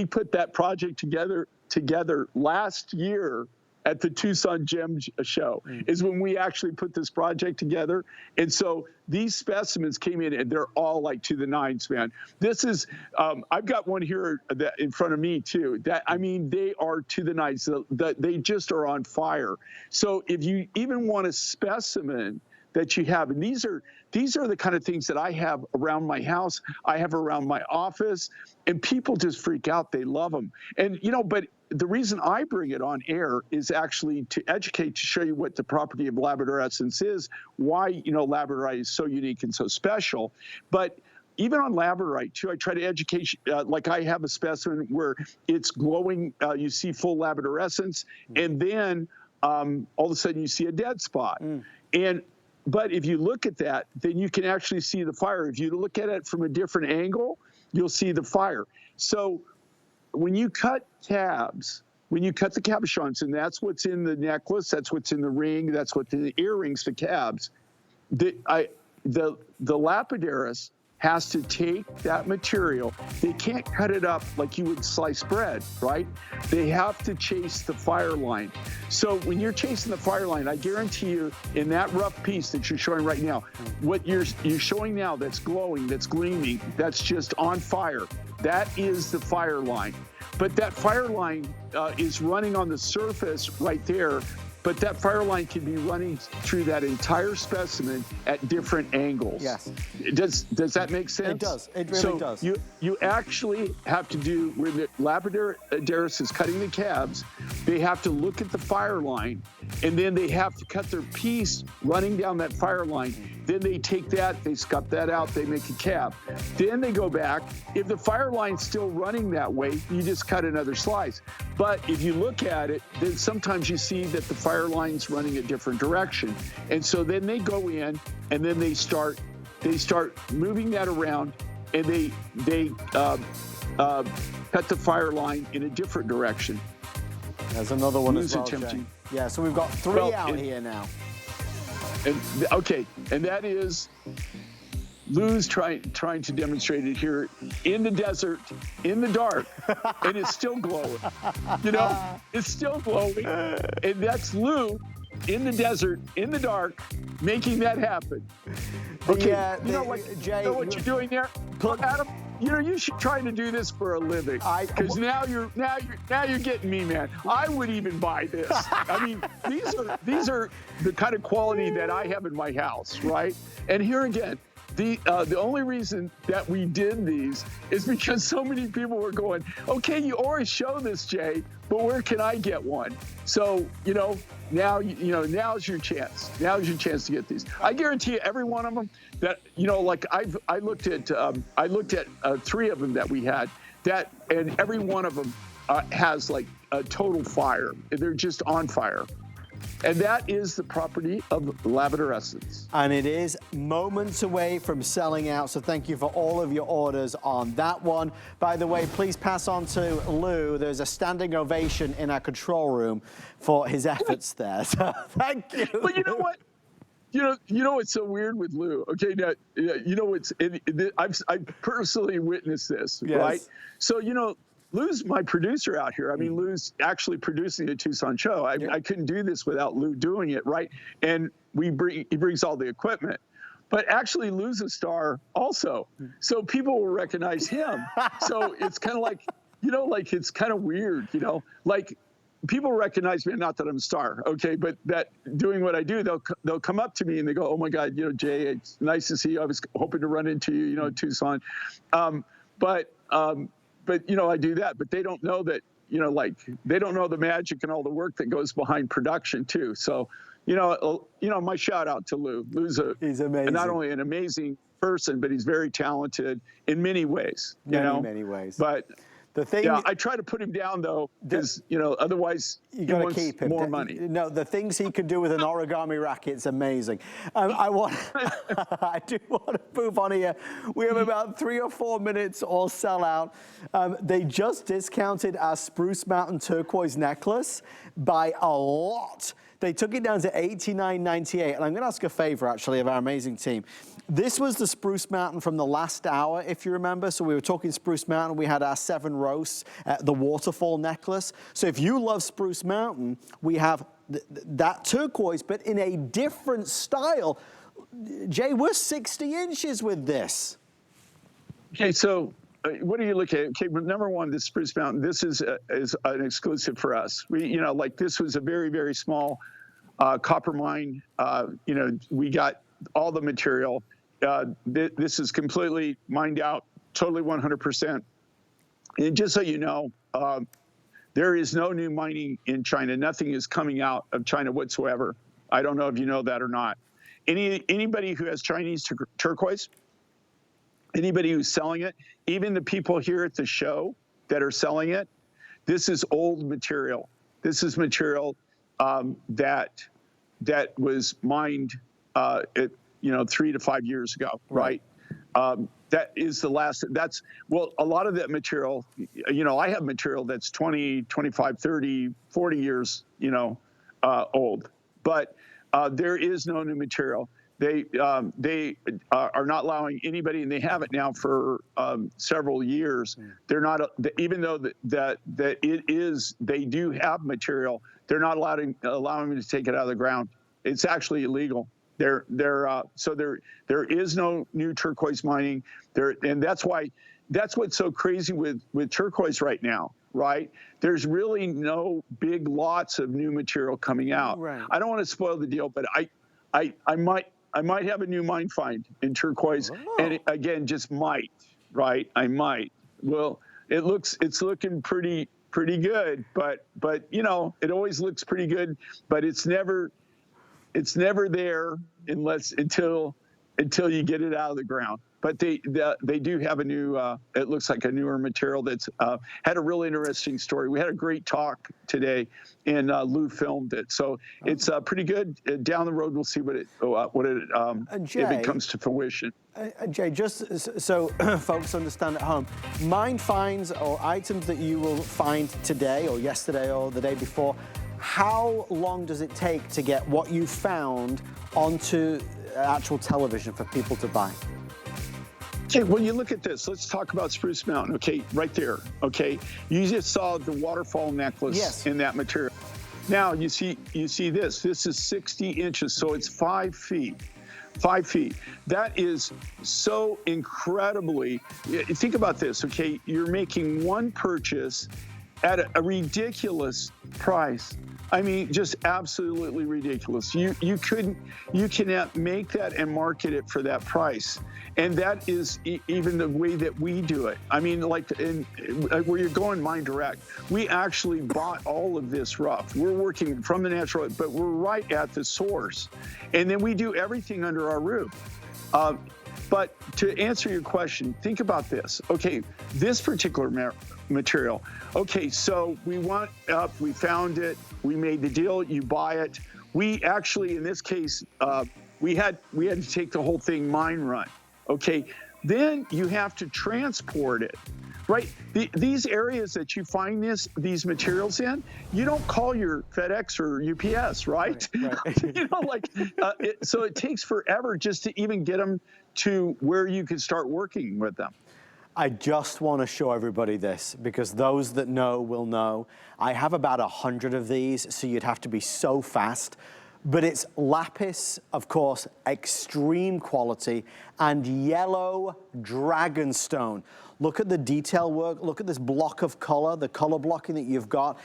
put that project together last year at the Tucson Gem Show, is when we actually put this project together. And so these specimens came in, and they're all like to the nines, man. This is, I've got one here in front of me too, that, I mean, they are to the nines. They just are on fire. So if you even want a specimen that you have, and these are the kind of things that I have around my house, I have around my office, and people just freak out. They love them. And, but the reason I bring it on air is actually to educate, to show you what the property of Labrador essence is, why, labradorite is so unique and so special. But even on labradorite too, I try to educate, like I have a specimen where it's glowing, you see full Labrador essence, and then all of a sudden you see a dead spot. But if you look at that, then you can actually see the fire. If you look at it from a different angle, you'll see the fire. So when you cut tabs, when you cut the cabochons, and that's what's in the necklace, that's what's in the ring, that's what's in the earrings, the cabs, the lapidaris has to take that material. They can't cut it up like you would slice bread, right? They have to chase the fire line. So when you're chasing the fire line, I guarantee you, in that rough piece that you're showing right now, what you're showing now that's glowing, that's gleaming, that's just on fire, that is the fire line. But that fire line is running on the surface right there, but that fire line can be running through that entire specimen at different angles. Yes. Does that make sense? It does. It really does. You actually have to do, when the lapidaris is cutting the cabs, they have to look at the fire line, and then they have to cut their piece running down that fire line. Then they take that, they scup that out, they make a cab. Then they go back. If the fire line's still running that way, you just cut another slice. But if you look at it, then sometimes you see that the fire line's running a different direction. And so then they go in, and then they start moving that around, and they cut the fire line in a different direction. There's another one as well, Jay. Yeah, so we've got three out here now. And that is Lou's trying to demonstrate it here in the desert, in the dark, and it's still glowing. It's still glowing, and that's Lou in the desert, in the dark, making that happen. Okay, Jay, you know what you're doing there, Adam? You should try to do this for a living, because now you're getting me, man. I would even buy this. I mean, these are the kind of quality that I have in my house, right? And here again, the only reason that we did these is because so many people were going, okay, you always show this, Jay, but where can I get one? So, now's your chance. Now's your chance to get these. I guarantee you, every one of them that, like I looked at three of them that we had, and every one of them has like a total fire. They're just on fire. And that is the property of Labrador essence. And it is moments away from selling out, so thank you for all of your orders on that one. By the way, please pass on to Lou. There's a standing ovation in our control room for his efforts there. So thank you. But you know what? You know what's so weird with Lou? Okay, now, I've personally witnessed this, yes. right? So, Lou's my producer out here. I mean, Lou's actually producing the Tucson show. I couldn't do this without Lou doing it, right? And he brings all the equipment. But actually, Lou's a star also. So people will recognize him. So it's kind of like, you know, like it's kind of weird, you know, like people recognize me, not that I'm a star, okay, but that doing what I do, they'll come up to me and they go, oh my God, you know, Jay, it's nice to see you. I was hoping to run into you, you know, Tucson. But you know, I do that, but they don't know that, you know, like they don't know the magic and all the work that goes behind production too. So, you know, my shout out to Lou. He's amazing. Not only an amazing person, but he's very talented in many ways. Many ways. But the thing, yeah, I try to put him down though, because you know, otherwise you got to keep him. More money. No, the things he can do with an origami racket's amazing. I do want to move on here. We have about 3 or 4 minutes or sell out. They just discounted our Spruce Mountain turquoise necklace by a lot. They took it down to $89.98, and I'm going to ask a favor, actually, of our amazing team. This was the Spruce Mountain from the last hour, if you remember. So we were talking Spruce Mountain. We had our 7 roasts, the waterfall necklace. So if you love Spruce Mountain, we have that turquoise, but in a different style. Jay, we're 60 inches with this. Okay, so what are you looking at? Okay, number one, this Spruce Mountain, this is an exclusive for us. We, you know, like this was a very, very small copper mine. You know, we got all the material. This is completely mined out, totally 100%. And just so you know, there is no new mining in China. Nothing is coming out of China whatsoever. I don't know if you know that or not. Anybody who has Chinese turquoise, anybody who's selling it, even the people here at the show that are selling it, this is old material. This is material that was mined, you know, 3 to 5 years ago, right? That is the last. Well, a lot of that material, you know, I have material that's 20, 25, 30, 40 years, you know, old, but there is no new material. They are not allowing anybody, and they have it now for several years. They're not, even though that it is, they do have material. They're not allowing me to take it out of the ground. It's actually illegal. So there is no new turquoise mining there, and that's what's so crazy with turquoise right now. Right? There's really no big lots of new material coming out. Right. I don't want to spoil the deal, but I might have a new mine find in turquoise, and again, just might, right? I might. Well, it's looking pretty good, but you know, it always looks pretty good, but it's never there until you get it out of the ground. But they do have a new, it looks like a newer material that's had a really interesting story. We had a great talk today, and Lou filmed it. So it's pretty good. Down the road, we'll see if it comes to fruition. Jay, just so folks understand at home, mine finds or items that you will find today or yesterday or the day before, how long does it take to get what you found onto actual television for people to buy? Okay, when you look at this, let's talk about Spruce Mountain, okay, right there, okay? You just saw the waterfall necklace in that material. Now, you see this is 60 inches, so it's 5 feet. 5 feet. That is so incredibly, think about this, okay? You're making one purchase at a ridiculous price. I mean, just absolutely ridiculous. You cannot make that and market it for that price. And that is even the way that we do it. I mean, like where you're going mine direct, we actually bought all of this rough. We're working from the natural, but we're right at the source. And then we do everything under our roof. But to answer your question, think about this. Okay, this particular material. Okay, so we went up, we found it, we made the deal, you buy it. We actually, in this case, we had to take the whole thing mine run. Okay, then you have to transport it, right? These areas that you find these materials in, you don't call your FedEx or UPS, right? Right. You know, like, so it takes forever just to even get them to where you can start working with them. I just want to show everybody this because those that know will know. I have about 100 of these, so you'd have to be so fast. But it's lapis, of course, extreme quality, and yellow dragonstone. Look at the detail work. Look at this block of color, the color blocking that you've got.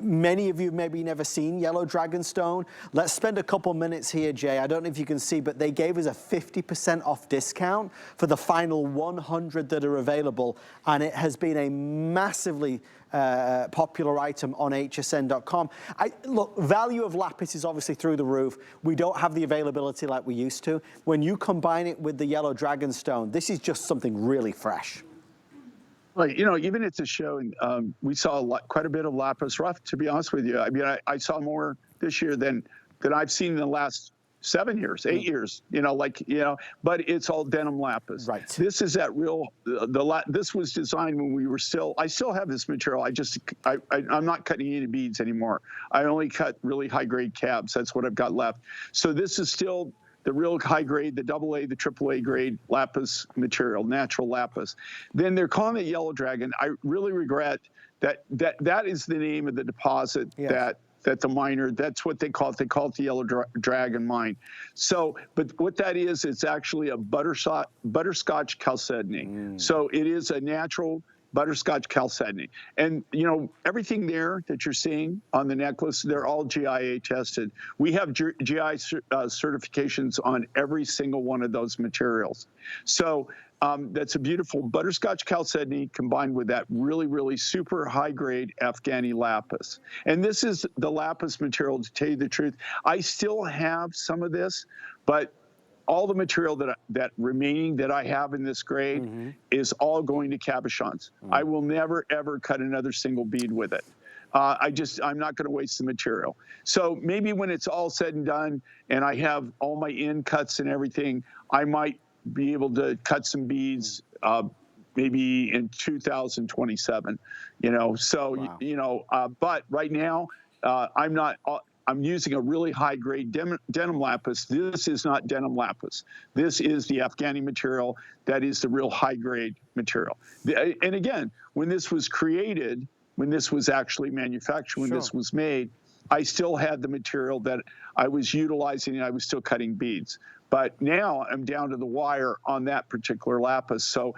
Many of you maybe never seen yellow dragonstone. Let's spend a couple minutes here, Jay. I don't know if you can see, but they gave us a 50% off discount for the final 100 that are available, and it has been a massively popular item on hsn.com. Look, value of lapis is obviously through the roof. We don't have the availability like we used to. When you combine it with the yellow dragonstone, this is just something really fresh. Well, you know, even at the show, we saw quite a bit of lapis rough, to be honest with you. I mean, I saw more this year than I've seen in the last 7 years, 8 years, you know, but it's all denim lapis. Right. This is that real, this was designed when we were I still have this material. I'm not cutting any beads anymore. I only cut really high grade cabs. That's what I've got left. So this is still the real high grade, the AA, the AAA grade lapis material, natural lapis. Then they're calling it Yellow Dragon. I really regret that is the name of the deposit. Yes. That the miner, that's what they call it. They call it the Yellow Dragon mine. So, but what that is, it's actually a butterscotch chalcedony. So it is a natural butterscotch chalcedony. And, you know, everything there that you're seeing on the necklace, they're all GIA tested. We have GI certifications on every single one of those materials. So that's a beautiful butterscotch chalcedony combined with that really, really super high-grade Afghani lapis. And this is the lapis material, to tell you the truth. I still have some of this, but all the material that remaining that I have in this grade is all going to cabochons. I will never, ever cut another single bead with it. I'm not going to waste the material. So maybe when it's all said and done and I have all my end cuts and everything, I might be able to cut some beads maybe in 2027, you know. So, wow. You know, but right now I'm using a really high-grade denim lapis. This is not denim lapis. This is the Afghani material. That is the real high-grade material. And again, when this was created, when this was actually manufactured, when this was made, I still had the material that I was utilizing and I was still cutting beads. But now I'm down to the wire on that particular lapis. So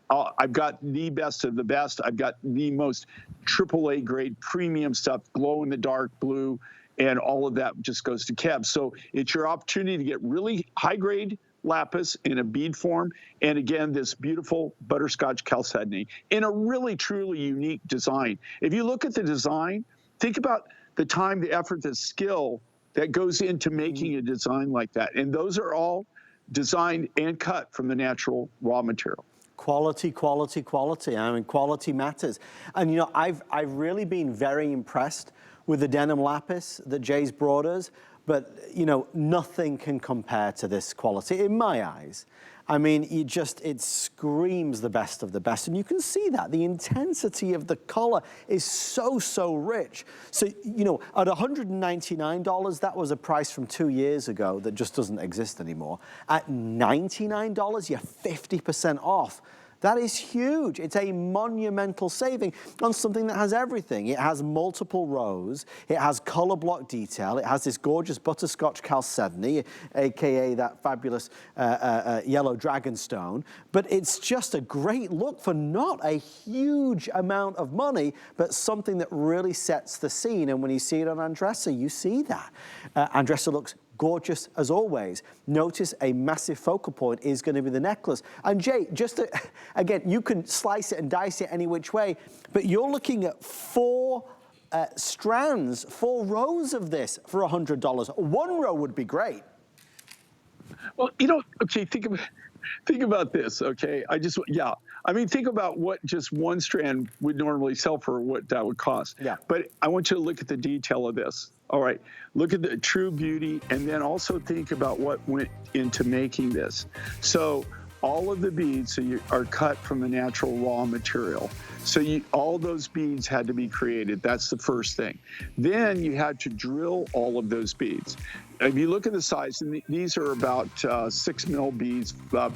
I've got the best of the best. I've got the most AAA grade premium stuff, glow-in-the-dark blue, and all of that just goes to Keb. So it's your opportunity to get really high-grade lapis in a bead form, and again, this beautiful butterscotch chalcedony in a really, truly unique design. If you look at the design, think about the time, the effort, the skill that goes into making a design like that. And those are all designed and cut from the natural raw material. Quality, quality, quality. I mean, quality matters. And, you know, I've really been very impressed with the denim lapis that Jay's brought us, but, you know, nothing can compare to this quality in my eyes. I mean, it screams the best of the best, and you can see that. The intensity of the color is so, so rich. So, you know, at $199, that was a price from 2 years ago that just doesn't exist anymore. At $99, you're 50% off. That is huge. It's a monumental saving on something that has everything. It has multiple rows. It has color block detail. It has this gorgeous butterscotch chalcedony, AKA that fabulous yellow dragonstone. But it's just a great look for not a huge amount of money, but something that really sets the scene. And when you see it on Andressa, you see that. Andressa looks gorgeous as always. Notice a massive focal point is going to be the necklace. And Jay, again, you can slice it and dice it any which way, but you're looking at 4 strands, 4 rows of this for $100. 1 row would be great. Well, you know, okay, think about this, okay? I mean, think about what just 1 strand would normally sell for, what that would cost. Yeah. But I want you to look at the detail of this. All right, look at the true beauty, and then also think about what went into making this. So all of the beads are cut from the natural raw material. So all those beads had to be created. That's the first thing. Then you had to drill all of those beads. If you look at the size, and these are about 6 mil beads,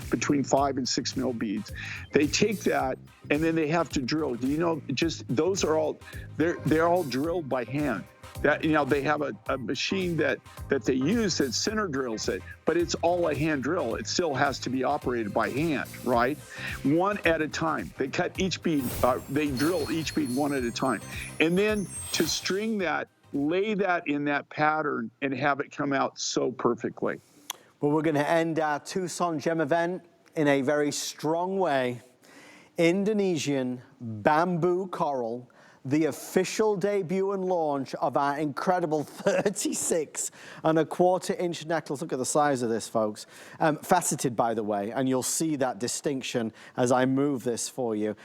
between 5 and 6 mil beads. They take that and then they have to drill. Do you know, just those are all, they're all drilled by hand. That, you know, they have a machine that they use that center drills it, but it's all a hand drill. It still has to be operated by hand, right? One at a time. They cut each bead, they drill each bead one at a time. And then to string that, lay that in that pattern and have it come out so perfectly. Well, we're going to end our Tucson Gem event in a very strong way. Indonesian bamboo coral, the official debut and launch of our incredible 36.25-inch necklace. Look at the size of this, folks. Faceted, by the way, and you'll see that distinction as I move this for you.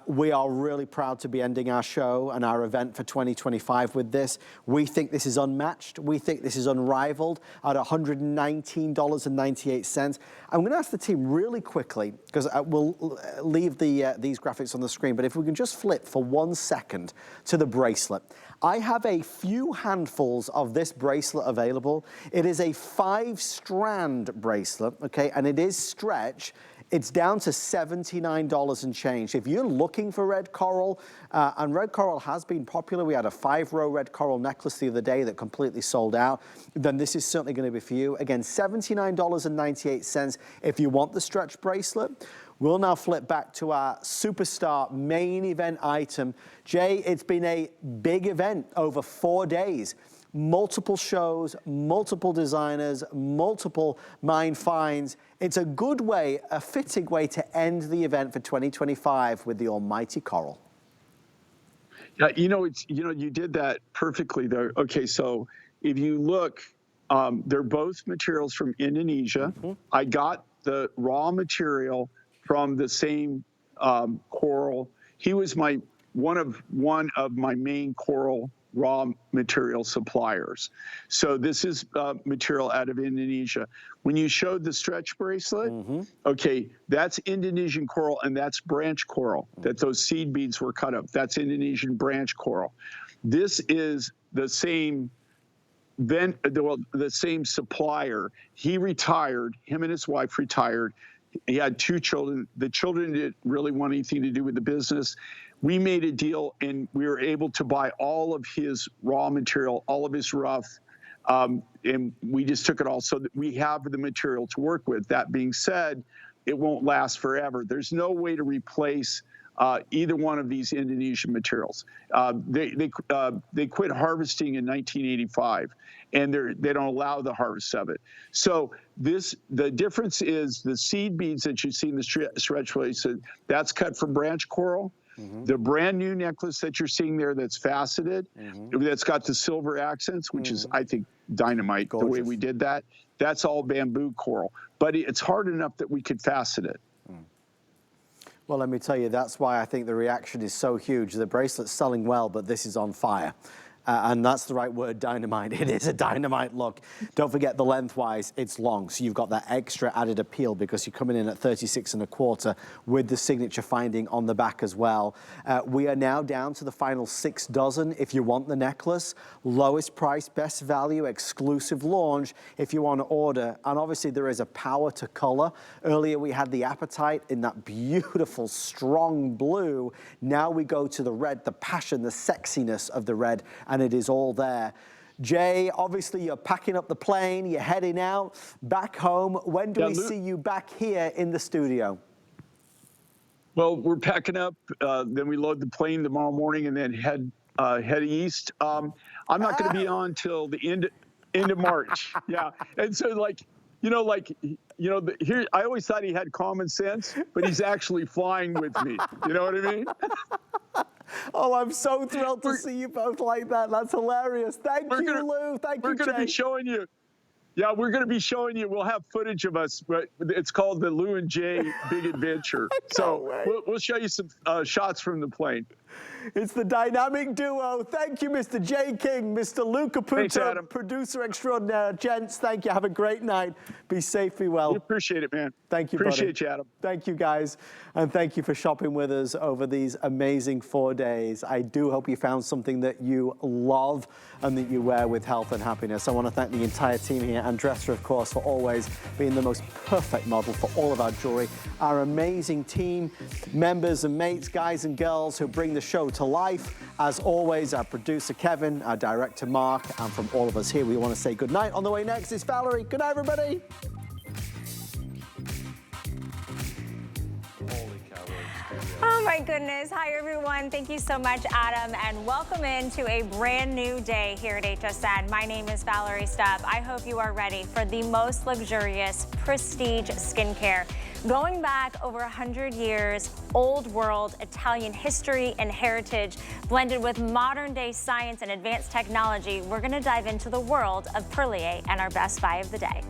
We are really proud to be ending our show and our event for 2025 with this. We think this is unmatched. We think this is unrivaled at $119.98. I'm going to ask the team really quickly, because we'll leave these graphics on the screen, but if we can just flip for 1 second to the bracelet. I have a few handfuls of this bracelet available. It is a 5-strand bracelet, okay, and it is stretch. It's down to $79 and change. If you're looking for red coral, and red coral has been popular, we had a 5-row red coral necklace the other day that completely sold out, then this is certainly going to be for you. Again, $79.98 if you want the stretch bracelet. We'll now flip back to our superstar main event item. Jay, it's been a big event over 4 days. Multiple shows, multiple designers, multiple mine finds. It's a good way, a fitting way to end the event for 2025 with the almighty coral. Yeah, you did that perfectly there. Okay, so if you look, they're both materials from Indonesia. Mm-hmm. I got the raw material from the same coral. He was one of my main coral raw material suppliers. So this is material out of Indonesia. When you showed the stretch bracelet, mm-hmm. Okay, that's Indonesian coral and that's branch coral, that those seed beads were cut up. That's Indonesian branch coral. This is the same the same supplier. He retired, him and his wife retired. He had 2 children. The children didn't really want anything to do with the business. We made a deal and we were able to buy all of his raw material, all of his rough, and we just took it all so that we have the material to work with. That being said, it won't last forever. There's no way to replace either one of these Indonesian materials. They quit harvesting in 1985, and they don't allow the harvest of it. So the difference is the seed beads that you see in the stretch bracelet, that's cut from branch coral. Mm-hmm. The brand new necklace that you're seeing there that's faceted, mm-hmm. that's got the silver accents, which mm-hmm. is, I think, dynamite. Gorgeous. The way we did that, that's all bamboo coral. But it's hard enough that we could facet it. Well, let me tell you, that's why I think the reaction is so huge. The bracelet's selling well, but this is on fire. And that's the right word, dynamite. It is a dynamite look. Don't forget the lengthwise, it's long. So you've got that extra added appeal because you're coming in at 36.25 with the signature finding on the back as well. We are now down to the final 6 dozen if you want the necklace. Lowest price, best value, exclusive launch if you want to order. And obviously there is a power to color. Earlier we had the apatite in that beautiful, strong blue. Now we go to the red, the passion, the sexiness of the red. And it is all there. Jay, obviously you're packing up the plane, you're heading out, back home. When do we see you back here in the studio? Well, we're packing up, then we load the plane tomorrow morning and then head east. I'm not going to be on till the end of March. Yeah, and so here, I always thought he had common sense, but he's actually flying with me. You know what I mean? Oh, I'm so thrilled to see you both like that. That's hilarious. Thank you, Lou. Thank you, Jay. We're going to be showing you. Yeah, we're going to be showing you. We'll have footage of us, but it's called the Lou and Jay Big Adventure. So we'll show you some shots from the plane. It's the dynamic duo. Thank you, Mr. J. King, Mr. Luca Thanks, Puto, Adam. producer extraordinaire. Gents, thank you. Have a great night. Be safe, be well. We appreciate it, man. Thank you, Appreciate buddy. you, Adam. Thank you, guys. And thank you for shopping with us over these amazing 4 days. I do hope you found something that you love and that you wear with health and happiness. I want to thank the entire team here, Andressa, of course, for always being the most perfect model for all of our jewelry. Our amazing team, members and mates, guys and girls who bring the show to life. As always, our producer, Kevin, our director, Mark, and from all of us here, we want to say good night. On the way next is Valerie. Good night, everybody. Oh my goodness. Hi everyone. Thank you so much, Adam, and welcome into a brand new day here at HSN. My name is Valerie Stubb. I hope you are ready for the most luxurious prestige skincare. Going back over 100 years, old world Italian history and heritage blended with modern day science and advanced technology, we're going to dive into the world of Perlier and our best buy of the day.